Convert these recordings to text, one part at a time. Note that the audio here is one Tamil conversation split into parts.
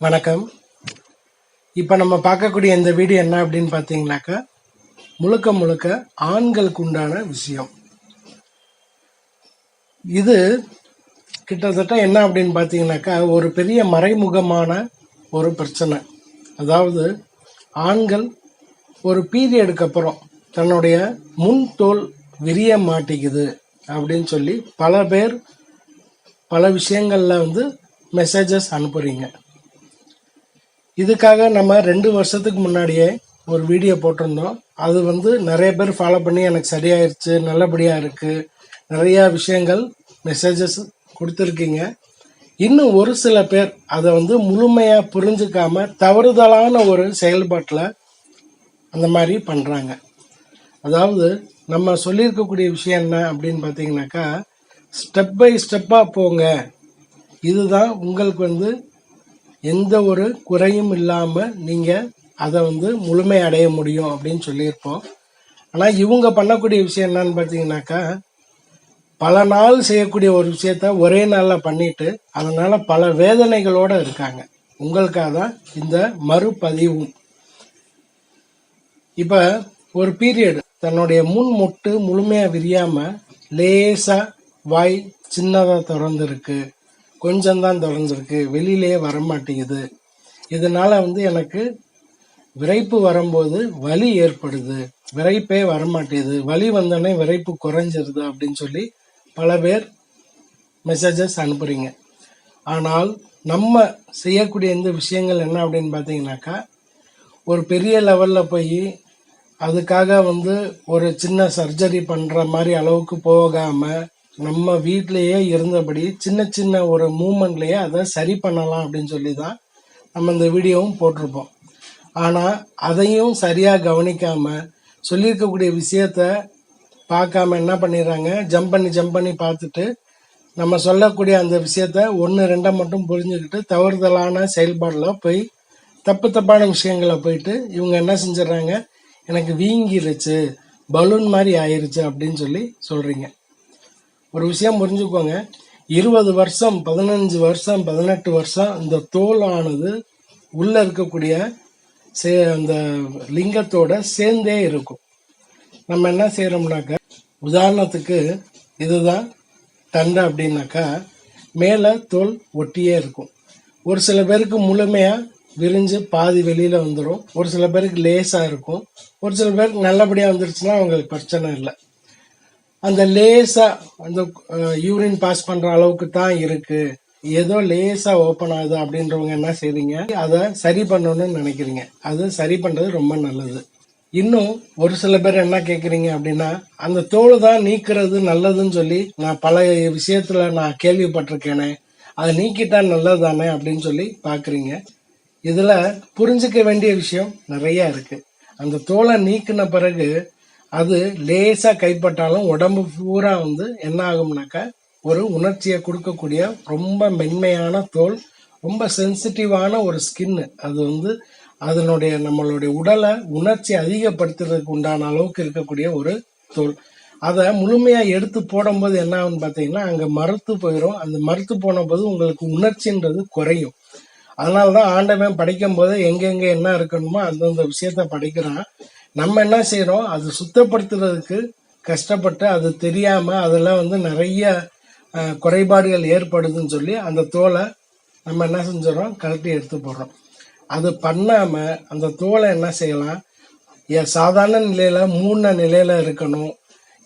வணக்கம். இப்போ நம்ம பார்க்கக்கூடிய இந்த வீடியோ என்ன அப்படின்னு பார்த்தீங்கன்னாக்கா, முழுக்க முழுக்க ஆண்களுக்கு உண்டான விஷயம். இது கிட்டத்தட்ட என்ன அப்படின்னு பார்த்தீங்கன்னாக்கா, ஒரு பெரிய மறைமுகமான ஒரு பிரச்சனை. அதாவது ஆண்கள் ஒரு பீரியடுக்கு அப்புறம் தன்னுடைய முன் தோல் விரிய மாட்டேங்குது அப்படின்னு சொல்லி பல பேர் பல விஷயங்கள்ல மெசேஜஸ் அனுப்புறீங்க. இதுக்காக நம்ம 2 வருஷத்துக்கு முன்னாடியே ஒரு வீடியோ போட்டிருந்தோம். அது நிறைய பேர் ஃபாலோ பண்ணி எனக்கு சரியாயிருச்சு, நல்லபடியாக இருக்குது, நிறையா விஷயங்கள் மெசேஜஸ் கொடுத்துருக்கீங்க. இன்னும் ஒரு சில பேர் அதை முழுமையாக புரிஞ்சுக்காம தவறுதலான ஒரு செயல்பாட்டில் அந்த மாதிரி பண்ணுறாங்க. அதாவது நம்ம சொல்லியிருக்கக்கூடிய விஷயம் என்ன அப்படின்னு பார்த்தீங்கன்னாக்கா, ஸ்டெப் பை ஸ்டெப்பாக போங்க, இதுதான் உங்களுக்கு எந்த ஒரு குறையும் இல்லாமல் நீங்கள் அதை முழுமை அடைய முடியும் அப்படின்னு சொல்லியிருப்போம். ஆனால் இவங்க பண்ணக்கூடிய விஷயம் என்னன்னு பார்த்தீங்கன்னாக்கா, பல நாள் செய்யக்கூடிய ஒரு விஷயத்த ஒரே நாளில் பண்ணிட்டு அதனால் பல வேதனைகளோடு இருக்காங்க. உங்களுக்காக தான் இந்த மறுபதிவும். இப்போ ஒரு பீரியட் தன்னுடைய முன் மொட்டு முழுமையாக விரியாமல் லேசாக வாய் சின்னதாக திறந்துருக்கு, கொஞ்சம்தான் திறந்துருக்கு, வெளியிலே வரமாட்டேங்குது. இதனால எனக்கு விரைப்பு வரும்போது வலி ஏற்படுது, விரைப்பே வரமாட்டேங்குது, வலி வந்தோடனே விரைப்பு குறைஞ்சிருது அப்படின்னு சொல்லி பல பேர் மெசேஜஸ் அனுப்புறீங்க. ஆனால் நம்ம செய்யக்கூடிய இந்த விஷயங்கள் என்ன அப்படின்னு பார்த்தீங்கன்னாக்கா, ஒரு பெரிய லெவலில் போய் அதுக்காக ஒரு சின்ன சர்ஜரி பண்ணுற மாதிரி அளவுக்கு போகாமல் நம்ம வீட்டிலையே இருந்தபடி சின்ன சின்ன ஒரு மூமெண்ட்லேயே அதை சரி பண்ணலாம் அப்படின்னு சொல்லி தான் நம்ம இந்த வீடியோவும் போட்டிருப்போம். ஆனால் அதையும் சரியாக கவனிக்காமல் சொல்லியிருக்கக்கூடிய விஷயத்த பார்க்காம என்ன பண்ணிடுறாங்க, ஜம்ப் பண்ணி பார்த்துட்டு நம்ம சொல்லக்கூடிய அந்த விஷயத்த 1-2 மட்டும் புரிஞ்சுக்கிட்டு தவறுதலான செயல்பாடில் போய் தப்பான விஷயங்களை போயிட்டு இவங்க என்ன செஞ்சிடறாங்க, எனக்கு வீங்கிருச்சு, பலூன் மாதிரி ஆயிருச்சு அப்படின்னு சொல்லி சொல்கிறீங்க. ஒரு விஷயம் புரிஞ்சுக்கோங்க, 20 வருஷம் 15 வருஷம் 18 வருஷம் இந்த தோலானது உள்ள இருக்கக்கூடிய அந்த லிங்கத்தோட சேர்ந்தே இருக்கும். நம்ம என்ன செய்யறோம்னாக்கா, உதாரணத்துக்கு இதுதான் தண்டை அப்படின்னாக்கா, மேலே தோல் ஒட்டியே இருக்கும். ஒரு சில பேருக்கு முழுமையா விரிஞ்சு பாதி வெளியில வந்துடும், ஒரு சில பேருக்கு லேசா இருக்கும், ஒரு சில பேருக்கு நல்லபடியா வந்துருச்சுன்னா அவங்களுக்கு பிரச்சனை இல்லை. அந்த லேசா அந்த யூரின் பாஸ் பண்ற அளவுக்கு தான் இருக்கு, ஏதோ லேசா ஓப்பன் ஆகுது அப்படின்றவங்க என்ன செய்றீங்க, அதை சரி பண்ணணும்னு நினைக்கிறீங்க. அது சரி பண்றது ரொம்ப நல்லது. இன்னும் ஒரு சில பேர் என்ன கேட்குறீங்க அப்படின்னா, அந்த தோல் தான் நீக்கிறது நல்லதுன்னு சொல்லி நான் பல விஷயத்துல நான் கேள்விப்பட்டிருக்கேனே, அதை நீக்கிட்டா நல்லது தானே அப்படின்னு சொல்லி பாக்குறீங்க. இதுல புரிஞ்சுக்க வேண்டிய விஷயம் நிறைய இருக்கு. அந்த தோலை நீக்கின பிறகு அது லேசா கைப்பட்டாலும் உடம்பு பூரா என்ன ஆகும்னாக்கா, ஒரு உணர்ச்சியை கொடுக்கக்கூடிய ரொம்ப மென்மையான தோல், ரொம்ப சென்சிட்டிவான ஒரு ஸ்கின்னு. அது அதனுடைய நம்மளுடைய உடலை உணர்ச்சி அதிகப்படுத்துறதுக்கு உண்டான அளவுக்கு இருக்கக்கூடிய ஒரு தோல். அதை முழுமையா எடுத்து போடும்போது என்ன ஆகுன்னு பார்த்தீங்கன்னா, அங்க மறுத்து போயிடும். அந்த மறுத்து போன போது உங்களுக்கு உணர்ச்சின்றது குறையும். அதனாலதான் ஆண்டவன் படைக்கும் போது எங்கெங்க என்ன இருக்கணுமோ அந்தந்த விஷயத்த படைக்கிறான். நம்ம என்ன செய்யறோம், அது சுத்தப்படுத்துறதுக்கு கஷ்டப்பட்டு அது தெரியாம அதெல்லாம் நிறைய குறைபாடுகள் ஏற்படுதுன்னு சொல்லி அந்த தோலை நம்ம என்ன செஞ்சிடறோம், கழட்டி எடுத்து போடுறோம். அது பண்ணாம அந்த தோலை என்ன செய்யலாம், சாதாரண நிலையில மூண நிலையில இருக்கணும்.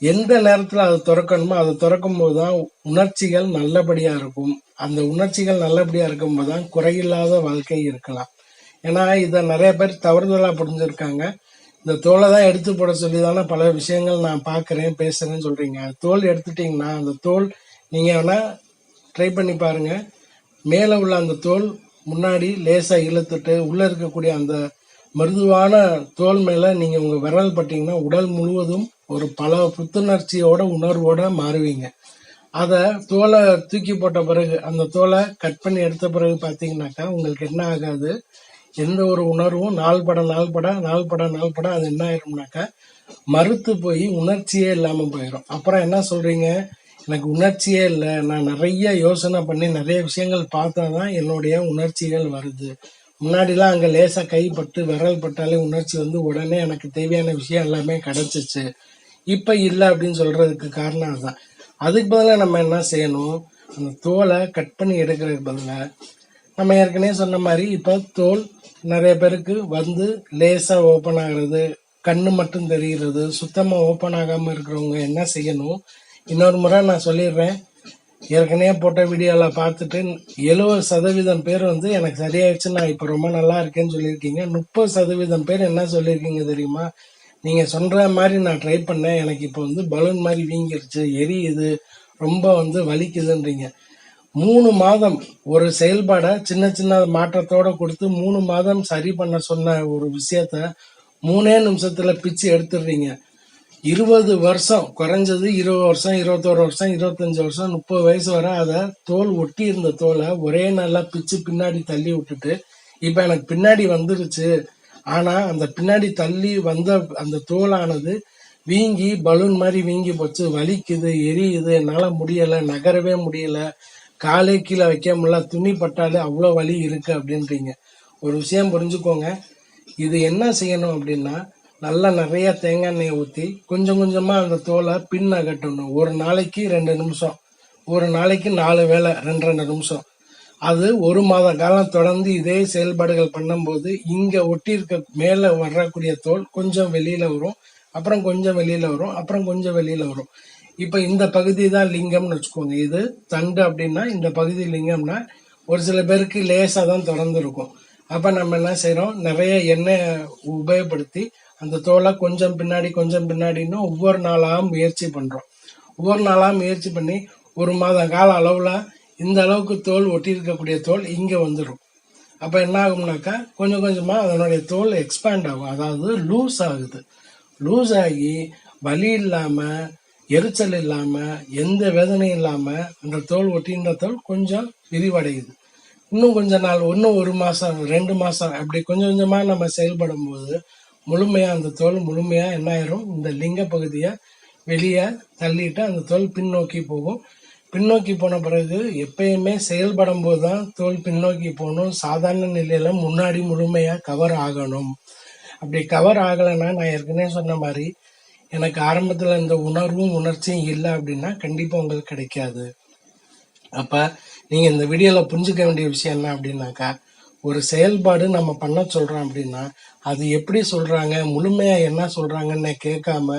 எந்த நேரத்துல அது திறக்கணுமோ அது திறக்கும் போதுதான் உணர்ச்சிகள் நல்லபடியா இருக்கும். அந்த உணர்ச்சிகள் நல்லபடியா இருக்கும் போதுதான் குறையில்லாத வாழ்க்கை இருக்கலாம். ஏன்னா இதை நிறைய பேர் தவறுதலா புரிஞ்சிருக்காங்க. இந்த தோலை தான் எடுத்து போட சொல்லி தானே பல விஷயங்கள் நான் பார்க்குறேன் பேசுறேன்னு சொல்றீங்க. தோல் எடுத்துட்டீங்கன்னா அந்த தோல் நீங்க வேணா ட்ரை பண்ணி பாருங்க. மேலே உள்ள அந்த தோல் முன்னாடி லேசா இழுத்துட்டு உள்ள இருக்கக்கூடிய அந்த மிருதுவான தோல் மேல நீங்க உங்க விரல் பட்டீங்கன்னா உடல் முழுவதும் ஒரு பல புத்துணர்ச்சியோட உணர்வோட மாறுவீங்க. அதை தோலை தூக்கி போட்ட பிறகு அந்த தோலை கட் பண்ணி எடுத்த பிறகு பார்த்தீங்கன்னாக்கா உங்களுக்கு என்ன ஆகாது, எந்த ஒரு உணர்வும் நாள்பட அது என்ன ஆயிரும்னாக்கா மறுத்து போய் உணர்ச்சியே இல்லாம போயிடும். அப்புறம் என்ன சொல்றீங்க, எனக்கு உணர்ச்சியே இல்லை. நான் நிறைய யோசனை பண்ணி நிறைய விஷயங்கள் பார்த்தா தான் என்னுடைய உணர்ச்சிகள் வருது. முன்னாடிலாம் அங்கே லேசாக கைப்பட்டு விரல் பட்டாலே உணர்ச்சி வந்து உடனே எனக்கு தேவையான விஷயம் எல்லாமே கிடைச்சிச்சு. இப்போ இல்லை அப்படின்னு சொல்றதுக்கு காரணம் அதுதான். அதுக்கு பதிலாக நம்ம என்ன செய்யணும், அந்த தோலை கட் பண்ணி எடுக்கிறதுக்கு பதிலாக நம்ம ஏற்கனவே சொன்ன மாதிரி இப்போ தோல் நிறைய பேருக்கு வந்து லேசாக ஓப்பன் ஆகுறது, கண்ணு மட்டும் தெரிகிறது, சுத்தமாக ஓப்பன் ஆகாமல் இருக்கிறவங்க என்ன செய்யணும், இன்னொரு முறை நான் சொல்லிடுறேன். ஏற்கனவே போட்ட வீடியோவில் பார்த்துட்டு 70% பேர் வந்து எனக்கு சரியாயிடுச்சு, நான் இப்போ ரொம்ப நல்லா இருக்கேன்னு சொல்லியிருக்கீங்க. 30% பேர் என்ன சொல்லியிருக்கீங்க தெரியுமா, நீங்கள் சொல்கிற மாதிரி நான் ட்ரை பண்ணேன், எனக்கு இப்போ வந்து பலூன் மாதிரி வீங்கிருச்சு, எரியுது, ரொம்ப வந்து வலிக்குதுன்றீங்க. 3 மாதம் ஒரு செயல்பாடை சின்ன சின்ன மாற்றத்தோட கொடுத்து 3 மாதம் சரி பண்ண சொன்ன ஒரு விஷயத்த 3 நிமிஷத்துல பிச்சு எடுத்துடுறீங்க. 20 வருஷம், குறைஞ்சது 20 வருஷம், 21 வருஷம், 25 வருஷம், 30 வயசு வரை அதை தோல் ஒட்டி இருந்த தோலை ஒரே நாளா பிச்சு பின்னாடி தள்ளி விட்டுட்டு இப்ப எனக்கு பின்னாடி வந்துருச்சு, ஆனா அந்த பின்னாடி தள்ளி வந்த அந்த தோலானது வீங்கி பலூன் மாதிரி வீங்கி போச்சு, வலிக்குது, எரியுது, என்னால முடியல, நகரவே முடியல, காலே கீழே வைக்க முடியல, துணி பட்டாலே அவ்வளோ வலி இருக்கு அப்படின்றீங்க. ஒரு விஷயம் புரிஞ்சுக்கோங்க, இது என்ன செய்யணும் அப்படின்னா, நல்லா நிறைய தேங்காய் எண்ணெயை ஊற்றி கொஞ்சம் கொஞ்சமா அந்த தோலை பின் அகட்டணும். ஒரு நாளைக்கு 2 நிமிஷம், ஒரு நாளைக்கு 4 வேளை 2 நிமிஷம். அது 1 மாத காலம் தொடர்ந்து இதே செயல்பாடுகள் பண்ணும்போது இங்க ஒட்டி இருக்க மேல வரக்கூடிய தோல் கொஞ்சம் வெளியில வரும், அப்புறம் கொஞ்சம் வெளியில வரும், அப்புறம் கொஞ்சம் வெளியில வரும். இப்ப இந்த பகுதி தான் லிங்கம்னு வச்சுக்கோங்க. இது தண்டு அப்படின்னா இந்த பகுதி லிங்கம்னா ஒரு சில பேருக்கு லேசா தான் திறந்து இருக்கும். அப்ப நம்ம என்ன செய்யறோம், நிறைய எண்ணெய் உபயோகப்படுத்தி அந்த தோலை கொஞ்சம் பின்னாடி கொஞ்சம் பின்னாடின்னு ஒவ்வொரு நாளாக முயற்சி பண்றோம். ஒவ்வொரு நாளாக முயற்சி பண்ணி 1 மாத கால அளவுல இந்த அளவுக்கு தோல் ஒட்டி இருக்கக்கூடிய தோல் இங்க வந்துடும். அப்ப என்ன ஆகும்னாக்கா கொஞ்சம் கொஞ்சமா அதனுடைய தோல் எக்ஸ்பேண்ட் ஆகும், அதாவது லூஸ் ஆகுது. லூஸ் ஆகி வலி இல்லாம, எரிச்சல் இல்லாம, எந்த வேதனையும் இல்லாம அந்த தோல் ஒட்டின்ற தோல் கொஞ்சம் விரிவடையுது. இன்னும் கொஞ்ச நாள், இன்னும் 1 மாசம் 2 மாசம் அப்படி கொஞ்சம் கொஞ்சமா நம்ம செயல்படும் போது முழுமையா அந்த தோல் முழுமையா என்ன ஆயிரும், இந்த லிங்க பகுதியை வெளியே தள்ளிட்டு அந்த தோல் பின்னோக்கி போகும். பின்னோக்கி போன பிறகு எப்பயுமே செயல்படும் போதுதான் தோல் பின்னோக்கி போகணும். சாதாரண நிலையில முன்னாடி முழுமையா கவர் ஆகணும். அப்படி கவர் ஆகலைன்னா நான் ஏற்கனவே சொன்ன மாதிரி எனக்கு ஆரம்பத்துல இந்த உணர்வும் உணர்ச்சியும் இல்லை அப்படின்னா கண்டிப்பா உங்களுக்கு கிடைக்காது. அப்ப நீங்க இந்த வீடியோல புரிஞ்சுக்க வேண்டிய விஷயம் என்ன அப்படின்னாக்கா, ஒரு செயல்பாடு நம்ம பண்ண சொல்றோம் அப்படின்னா அது எப்படி சொல்றாங்க, முழுமையா என்ன சொல்றாங்கன்னு கேட்காம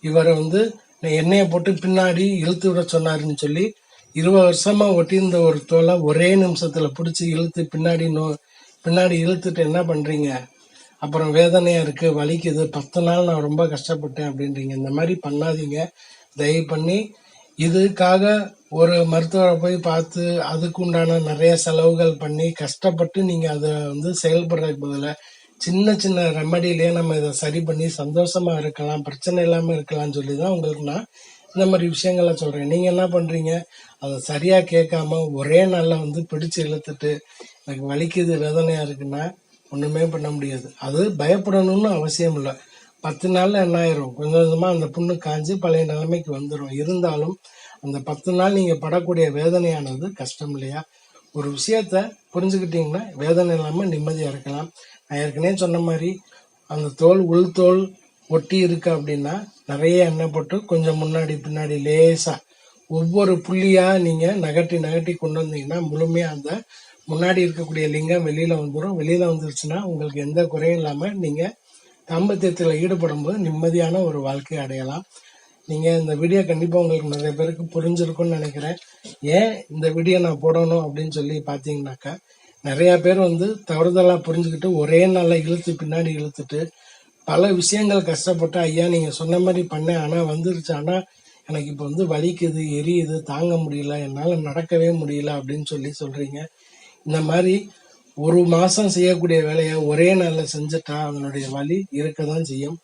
இவரை வந்து எண்ணெயை போட்டு பின்னாடி இழுத்து விட சொன்னாருன்னு சொல்லி 20 வருஷமா ஒட்டியிருந்த ஒரு தோலை ஒரே நிமிஷத்துல பிடிச்சி இழுத்து பின்னாடி இழுத்துட்டு என்ன பண்றீங்க, அப்புறம் வேதனையா இருக்கு, வலிக்குது, 10 நாள் நான் ரொம்ப கஷ்டப்பட்டேன் அப்படின்றீங்க. இந்த மாதிரி பண்ணாதீங்க. தயவு பண்ணி இதுக்காக ஒரு மருத்துவரை போய் பார்த்து அதுக்கு உண்டான நிறைய செலவுகள் பண்ணி கஷ்டப்பட்டு நீங்க அதை வந்து செயல்படுறதுக்கு பதிலாக சின்ன சின்ன ரெமடியிலேயே நம்ம இதை சரி பண்ணி சந்தோஷமா இருக்கலாம், பிரச்சனை இல்லாம இருக்கலாம்னு சொல்லிதான் உங்களுக்கு நான் இந்த மாதிரி விஷயங்கள சொல்றேன். நீங்க என்ன பண்றீங்க, அதை சரியா கேட்காம ஒரே நாள்ல வந்து பிடிச்சு இழுத்துட்டு எனக்கு வலிக்குது, வேதனையா இருக்குன்னா ஒண்ணுமே பண்ண முடியாது. அது பயப்படணும்னு அவசியம் இல்லை. 10 நாள்ல என்ன ஆயிரும், கொஞ்சம் கொஞ்சமா அந்த புண்ணு காஞ்சி பழைய நிலைமைக்கு வந்துடும். இருந்தாலும் அந்த 10 நாள் நீங்க படக்கூடிய வேதனையானது கஷ்டம் இல்லையா? ஒரு விஷயத்த புரிஞ்சுக்கிட்டீங்கன்னா வேதனை இல்லாம நிம்மதியா இருக்கலாம். நான் ஏற்கனவே சொன்ன மாதிரி அந்த தோல் உள் தோல் ஒட்டி இருக்கு அப்படின்னா நிறைய எண்ணெய் போட்டு கொஞ்சம் முன்னாடி பின்னாடி லேசா ஒவ்வொரு புள்ளியா நீங்க நகட்டி நகட்டி கொண்டு வந்தீங்கன்னா முழுமையா அந்த முன்னாடி இருக்கக்கூடிய லிங்கம் வெளியில வந்துடும். வெளியில வந்துருச்சுன்னா உங்களுக்கு எந்த குறையும் இல்லாம நீங்க தாம்பத்தியத்துல ஈடுபடும் போது நிம்மதியான ஒரு வாழ்க்கையை அடையலாம். நீங்க இந்த வீடியோ கண்டிப்பா உங்களுக்கு நிறைய பேருக்கு புரிஞ்சிருக்கும்னு நினைக்கிறேன். ஏன் இந்த வீடியோ நான் போடணும் அப்படின்னு சொல்லி பாத்தீங்கன்னாக்கா, நிறைய பேர் வந்து தவறுதலா புரிஞ்சுக்கிட்டு ஒரே நாள்ல இழுத்து பின்னாடி இழுத்துட்டு பல விஷயங்கள் கஷ்டப்பட்டு, ஐயா நீங்க சொன்ன மாதிரி பண்ணேன், ஆனா வந்துருச்சு, ஆனா எனக்கு இப்ப வந்து வலிக்குது, எரியுது, தாங்க முடியல, என்னால நடக்கவே முடியல அப்படின்னு சொல்லி சொல்றீங்க. இந்த மாதிரி 1 மாசம் செய்யக்கூடிய வேலையை ஒரே நாள்ல செஞ்சுட்டா அதனுடைய வலி இருக்கதான் செய்யும்.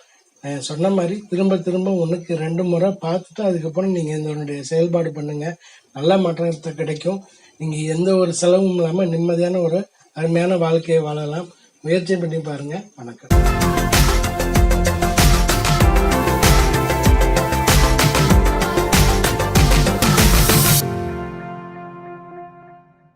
சொன்ன மாதிரி திரும்ப திரும்ப 1க்கு 2 முறை பார்த்துட்டு அதுக்கப்புறம் நீங்க இதனுடைய செயல்பாடு பண்ணுங்க. நல்ல மாற்றத்தை கிடைக்கும். நீங்க எந்த ஒரு செலவும் இல்லாம நிம்மதியான ஒரு அருமையான வாழ்க்கையை வாழலாம். முயற்சி பண்ணி பாருங்க. வணக்கம்.